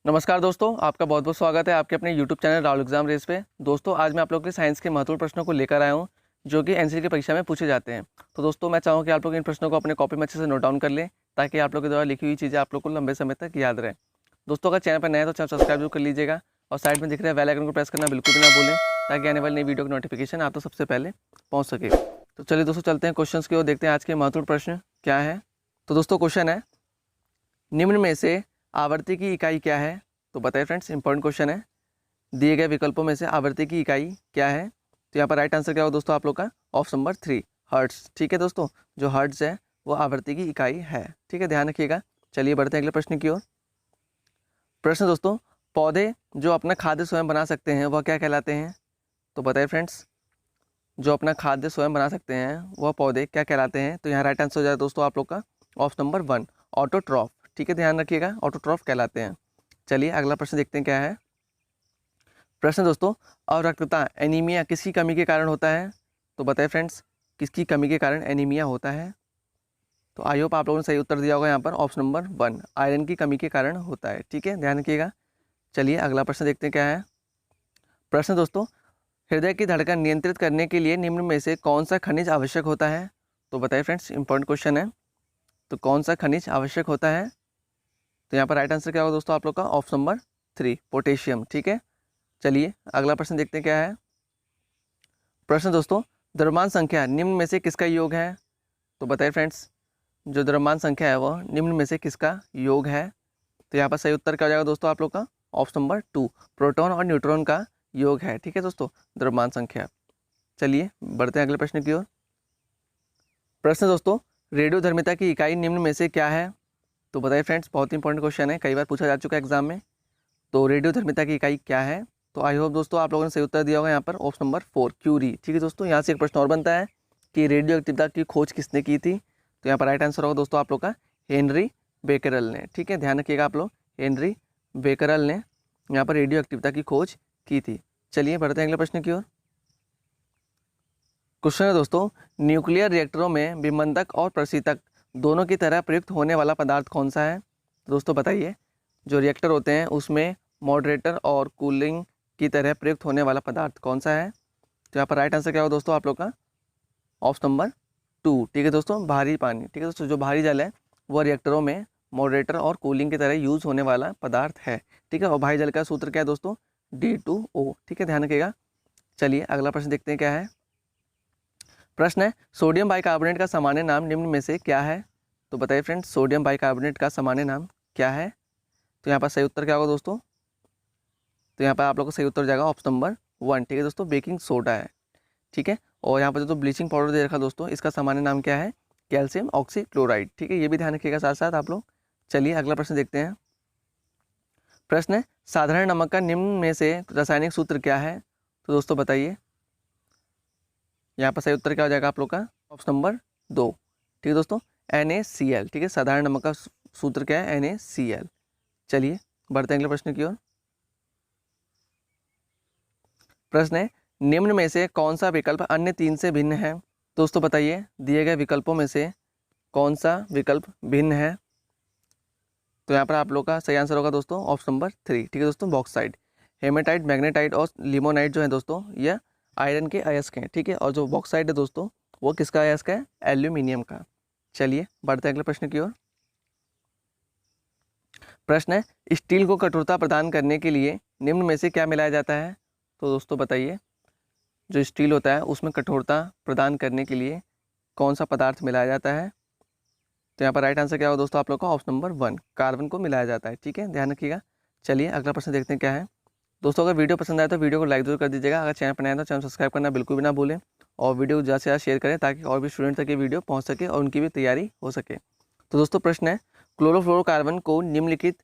नमस्कार दोस्तों, आपका बहुत बहुत स्वागत है आपके अपने YouTube channel Rahul exam race पे। दोस्तों आज मैं आप लोगों के साइंस के महत्वपूर्ण प्रश्नों को लेकर आया हूं जो कि एनसीटी की परीक्षा में पूछे जाते हैं। तो दोस्तों मैं चाहूँ कि आप लोग इन प्रश्नों को अपने कॉपी में अच्छे से नोट डाउन कर लें ताकि आप लोग के द्वारा लिखी हुई चीज़ें आप लोग को लंबे समय तक याद रहे। दोस्तों अगर चैनल पर नए हैं तो चैनल सब्सक्राइब जरूर कर लीजिएगा और साइड में दिख रहे बेल आइकन को प्रेस करना बिल्कुल भी ना भूलें ताकि आने वाली नई वीडियो की नोटिफिकेशन आप तो सबसे पहले पहुँच सके। तो चलिए दोस्तों चलते हैं क्वेश्चन की ओर, देखते हैं आज के महत्वपूर्ण प्रश्न क्या है। तो दोस्तों क्वेश्चन है, निम्न में से आवर्ती की इकाई क्या है? तो बताइए फ्रेंड्स, इंपॉर्टेंट क्वेश्चन है। दिए गए विकल्पों में से आवर्ती की इकाई क्या है? तो यहाँ पर राइट आंसर क्या होगा दोस्तों आप लोग का? Option number 3 hertz. ठीक है दोस्तों, जो हर्ट्ज है वो आवर्ती की इकाई है। ठीक है, ध्यान रखिएगा। चलिए बढ़ते हैं अगले प्रश्न की ओर। प्रश्न दोस्तों, पौधे जो अपना खाद्य स्वयं बना सकते हैं वह क्या कहलाते हैं? तो बताइए फ्रेंड्स, जो अपना खाद्य स्वयं बना सकते हैं वह पौधे क्या कहलाते हैं? तो यहाँ राइट आंसर हो जाए दोस्तों आप लोग का ऑप्शन नंबर 1 ऑटोट्रॉफ। ठीक है, ध्यान रखिएगा, ऑटोट्रॉफ कहलाते हैं। चलिए अगला प्रश्न देखते हैं क्या है। प्रश्न दोस्तों, अवरक्तता एनीमिया किसकी कमी के कारण होता है? तो बताइए फ्रेंड्स, किसकी कमी के कारण एनीमिया होता है? तो आई होप आप लोगों ने सही उत्तर दिया होगा। यहाँ पर ऑप्शन नंबर 1 आयरन की कमी के कारण होता है। ठीक है, ध्यान रखिएगा। चलिए अगला प्रश्न देखते हैं क्या है। प्रश्न दोस्तों, हृदय की धड़कन नियंत्रित करने के लिए निम्न में से कौन सा खनिज आवश्यक होता है? तो बताइए फ्रेंड्स, इंपॉर्टेंट क्वेश्चन है। तो कौन सा खनिज आवश्यक होता है? तो यहाँ पर राइट आंसर क्या होगा दोस्तों आप लोग का? Option number 3 potassium. ठीक है, चलिए अगला प्रश्न देखते हैं क्या है। प्रश्न दोस्तों, द्रव्यमान संख्या निम्न में से किसका योग है? तो बताइए फ्रेंड्स, जो द्रव्यमान संख्या है वह निम्न में से किसका योग है? तो यहाँ पर सही उत्तर क्या हो जाएगा दोस्तों आप लोग का? ऑप्शन नंबर 2 प्रोटॉन और न्यूट्रॉन का योग है। ठीक है दोस्तों, द्रव्यमान संख्या। चलिए बढ़ते हैं अगले प्रश्न की ओर। प्रश्न दोस्तों, रेडियोधर्मिता की इकाई निम्न में से क्या है? तो बताइए फ्रेंड्स, बहुत इंपॉर्टेंट क्वेश्चन है, कई बार पूछा जा चुका है एग्जाम में। तो रेडियोधर्मिता की इकाई क्या है? तो आई होप दोस्तों आप लोगों ने सही उत्तर दिया होगा। यहाँ पर ऑप्शन नंबर 4 क्यूरी। ठीक है दोस्तों, यहाँ से एक प्रश्न और बनता है कि रेडियो एक्टिविटी की खोज किसने की थी? तो यहाँ पर राइट आंसर होगा दोस्तों आप लोग का हेनरी बेकरल ने। ठीक है, ध्यान रखिएगा आप लोग, हेनरी बेकरल ने यहाँ पर रेडियो एक्टिविटी की खोज की थी। चलिए बढ़ते हैं अगले प्रश्न की ओर। क्वेश्चन है दोस्तों, न्यूक्लियर रिएक्टरों में विमंदक और प्रशीतक दोनों की तरह प्रयुक्त होने वाला पदार्थ कौन सा है? तो दोस्तों बताइए, जो रिएक्टर होते हैं उसमें मॉडरेटर और कूलिंग की तरह प्रयुक्त होने वाला पदार्थ कौन सा है? तो यहाँ पर राइट आंसर क्या होगा दोस्तों आप लोग का? Option number 2। ठीक है दोस्तों, भारी पानी। ठीक है दोस्तों, जो भारी जल है वह रिएक्टरों में मॉडरेटर और कूलिंग की तरह यूज होने वाला पदार्थ है। ठीक है, और भारी जल का सूत्र क्या है दोस्तों? D2O। ठीक है, ध्यान रखिएगा। चलिए अगला प्रश्न देखते हैं क्या है। प्रश्न है, सोडियम बाइकार्बोनेट का सामान्य नाम निम्न में से क्या है? तो बताइए फ्रेंड्स, सोडियम बाइकार्बोनेट का सामान्य नाम क्या है? तो यहाँ पर सही उत्तर क्या होगा दोस्तों? तो यहाँ पर आप लोग का सही उत्तर हो जाएगा ऑप्शन नंबर 1। ठीक है दोस्तों, बेकिंग सोडा है। ठीक है, और यहाँ पर जो ब्लीचिंग पाउडर दे रखा दोस्तों, इसका सामान्य नाम क्या है? Calcium oxychloride. ठीक है, ये भी ध्यान रखिएगा साथ साथ आप लोग। चलिए अगला प्रश्न देखते हैं। प्रश्न है, साधारण नमक का निम्न में से रासायनिक सूत्र क्या है? तो दोस्तों बताइए, यहाँ पर सही उत्तर क्या हो जाएगा आप लोग का? Option number 2। ठीक है दोस्तों, NaCl। ठीक है, साधारण नमक का सूत्र क्या है? NaCl। चलिए बढ़ते हैं अगले प्रश्न की ओर। प्रश्न है, निम्न में से कौन सा विकल्प अन्य 3 से भिन्न है? दोस्तों बताइए, दिए गए विकल्पों में से कौन सा विकल्प भिन्न है? तो यहाँ पर आप लोग का सही आंसर होगा दोस्तों ऑप्शन नंबर 3। ठीक है दोस्तों, बॉक्साइड। हेमेटाइट, मैग्नेटाइट और लिमोनाइट जो है दोस्तों, यह आयरन के अयस्क हैं। ठीक है, और जो बॉक्साइड है दोस्तों वो किसका अयस्क है? एल्यूमिनियम का। चलिए बढ़ते हैं अगले प्रश्न की ओर। प्रश्न है, स्टील को कठोरता प्रदान करने के लिए निम्न में से क्या मिलाया जाता है? तो दोस्तों बताइए, जो स्टील होता है उसमें कठोरता प्रदान करने के लिए कौन सा पदार्थ मिलाया जाता है? तो यहाँ पर राइट आंसर क्या होगा दोस्तों आप लोग का? ऑप्शन नंबर 1 कार्बन को मिलाया जाता है। ठीक है, ध्यान रखिएगा। चलिए अगला प्रश्न देखते हैं क्या है। दोस्तों अगर वीडियो पसंद आए तो वीडियो को लाइक जरूर कर दीजिएगा। अगर चैनल पर नया है तो चैनल सब्सक्राइब करना बिल्कुल भी ना भूलें और वीडियो को ज़्यादा से ज़्यादा शेयर करें ताकि और भी स्टूडेंट तक ये वीडियो पहुँच सके और उनकी भी तैयारी हो सके। तो दोस्तों प्रश्न है, क्लोरोफ्लोरोकार्बन को निम्नलिखित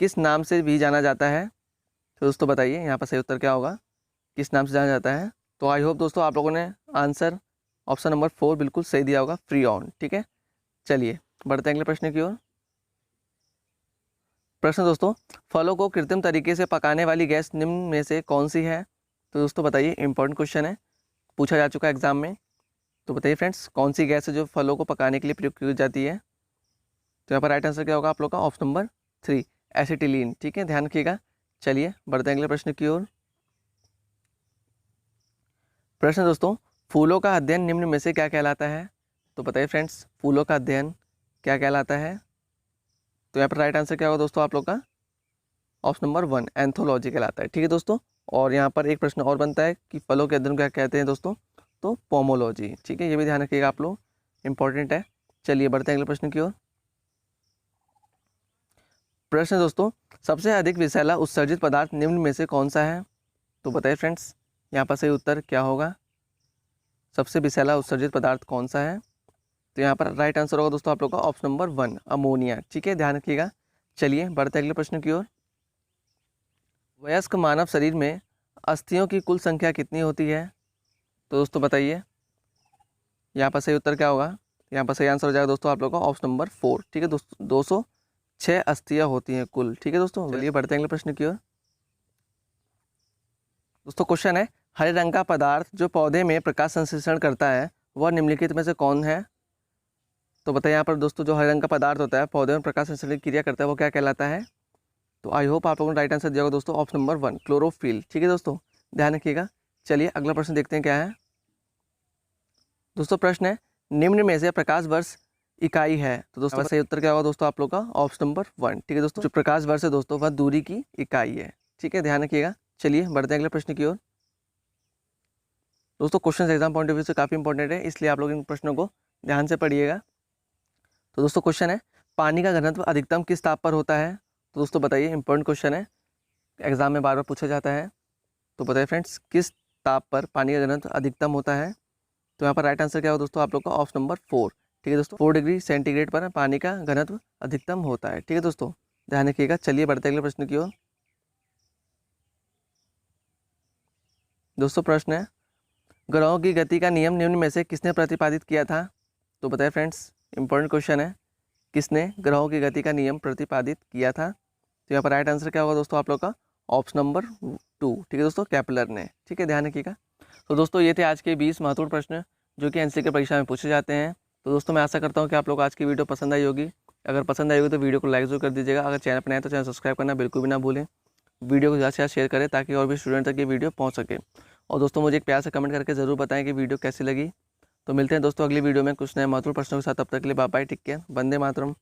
किस नाम से भी जाना जाता है? तो दोस्तों बताइए, यहाँ पर सही उत्तर क्या होगा? किस नाम से जाना जाता है? तो आई होप दोस्तों आप लोगों ने आंसर ऑप्शन नंबर 4 बिल्कुल सही दिया होगा, फ्रीऑन। ठीक है, चलिए बढ़ते हैं अगले प्रश्न की ओर। प्रश्न दोस्तों, फलों को कृत्रिम तरीके से पकाने वाली गैस निम्न में से कौन सी है? तो दोस्तों बताइए, इंपॉर्टेंट क्वेश्चन है, पूछा जा चुका है एग्जाम में। तो बताइए फ्रेंड्स, कौन सी गैस है जो फलों को पकाने के लिए प्रयोग की जाती है? तो यहाँ पर राइट आंसर क्या होगा आप लोग का? Option number 3 acetylene. ठीक है, ध्यान रखिएगा। चलिए बढ़ते हैं अगले प्रश्न की ओर। प्रश्न दोस्तों, फूलों का अध्ययन निम्न में से क्या कहलाता है? तो बताइए फ्रेंड्स, फूलों का अध्ययन क्या कहलाता है? तो यहाँ पर राइट आंसर क्या होगा दोस्तों आप लोग का? ऑप्शन नंबर 1 एंथोलॉजी कहलाता है। ठीक है दोस्तों, और यहाँ पर एक प्रश्न और बनता है कि फलों के अध्ययन को क्या कहते हैं दोस्तों? तो पोमोलॉजी। ठीक है, ये भी ध्यान रखिएगा आप लोग, इंपॉर्टेंट है। चलिए बढ़ते हैं अगले प्रश्न की ओर। प्रश्न दोस्तों, सबसे अधिक विषैला उत्सर्जित पदार्थ निम्न में से कौन सा है? तो बताइए फ्रेंड्स, यहाँ पर सही उत्तर क्या होगा? सबसे विषैला उत्सर्जित पदार्थ कौन सा है? तो यहाँ पर राइट आंसर होगा दोस्तों आप लोग का ऑप्शन नंबर 1 अमोनिया। ठीक है, ध्यान रखिएगा। चलिए बढ़ते हैं अगले प्रश्न की ओर। वयस्क मानव शरीर में अस्थियों की कुल संख्या कितनी होती है? तो दोस्तों बताइए, यहाँ पर सही उत्तर क्या होगा? यहाँ पर सही आंसर हो जाएगा दोस्तों आप लोग का ऑप्शन नंबर 4। ठीक है दोस्तों, 206 अस्थियाँ होती हैं कुल। ठीक है दोस्तों, चलिए बढ़ते हैं अगले प्रश्न की ओर। दोस्तों क्वेश्चन है, हरे रंग का पदार्थ जो पौधे में प्रकाश संश्लेषण करता है वह निम्नलिखित में से कौन है? तो बताइए यहाँ पर दोस्तों, जो हरे रंग का पदार्थ होता है पौधे में प्रकाश संश्लेषण की क्रिया करता है वो क्या कहलाता है? तो आई होप आप लोगों ने राइट आंसर दिया होगा दोस्तों, ऑप्शन नंबर 1 क्लोरोफिल। ठीक है दोस्तों, ध्यान रखिएगा। चलिए अगला प्रश्न देखते हैं क्या है। दोस्तों प्रश्न है, निम्न में से प्रकाश वर्ष इकाई है? तो दोस्तों सही उत्तर क्या होगा दोस्तों आप लोग का? Option number 1। ठीक है दोस्तों, जो प्रकाश वर्ष है दोस्तों वह दूरी की इकाई है। ठीक है, ध्यान रखिएगा। चलिए बढ़ते हैं अगले प्रश्न की ओर। दोस्तों question exam point of view से काफ़ी इंपॉर्टेंट है, इसलिए आप लोग इन प्रश्नों को ध्यान से पढ़िएगा। तो दोस्तों क्वेश्चन है, पानी का घनत्व अधिकतम किस ताप पर होता है? तो दोस्तों बताइए, इंपॉर्टेंट क्वेश्चन है, एग्जाम में बार बार पूछा जाता है। तो बताइए फ्रेंड्स, किस ताप पर पानी का घनत्व अधिकतम होता है? तो यहाँ पर राइट आंसर क्या होगा दोस्तों आप लोग का? Option number 4। ठीक है दोस्तों, 4 डिग्री सेंटीग्रेड पर पानी का घनत्व अधिकतम होता है। ठीक है दोस्तों, ध्यान रखिएगा। चलिए बढ़ते अगले प्रश्न की ओर। दोस्तों प्रश्न है, ग्रहों की गति का नियम निम्न में से किसने प्रतिपादित किया था? तो बताइए फ्रेंड्स, इंपॉर्टेंट क्वेश्चन है, किसने ग्रहों की गति का नियम प्रतिपादित किया था? तो यहाँ पर राइट आंसर क्या होगा दोस्तों आप लोग का? Option number 2। ठीक है दोस्तों, केपलर ने। ठीक है, ध्यान रखिएगा। तो दोस्तों ये थे आज के 20 महत्वपूर्ण प्रश्न जो कि एनसीईआरटी की परीक्षा में पूछे जाते हैं। तो दोस्तों मैं आशा करता हूँ कि आप लोग आज की वीडियो पसंद आई होगी। अगर पसंद आई होगी तो वीडियो को लाइक जरूर कर दीजिएगा। अगर चैनल पर नए हैं तो चैनल सब्सक्राइब करना बिल्कुल भी ना भूलें। वीडियो को ज़्यादा से ज़्यादा शेयर करें ताकि और भी स्टूडेंट तक ये वीडियो पहुँच सके। और दोस्तों मुझे एक प्यार से कमेंट करके ज़रूर बताएं कि वीडियो कैसी लगी। तो मिलते हैं दोस्तों अगली वीडियो में कुछ नए महत्वपूर्ण प्रश्नों के साथ। तब तक के लिए bye bye, take care, Vande Mataram.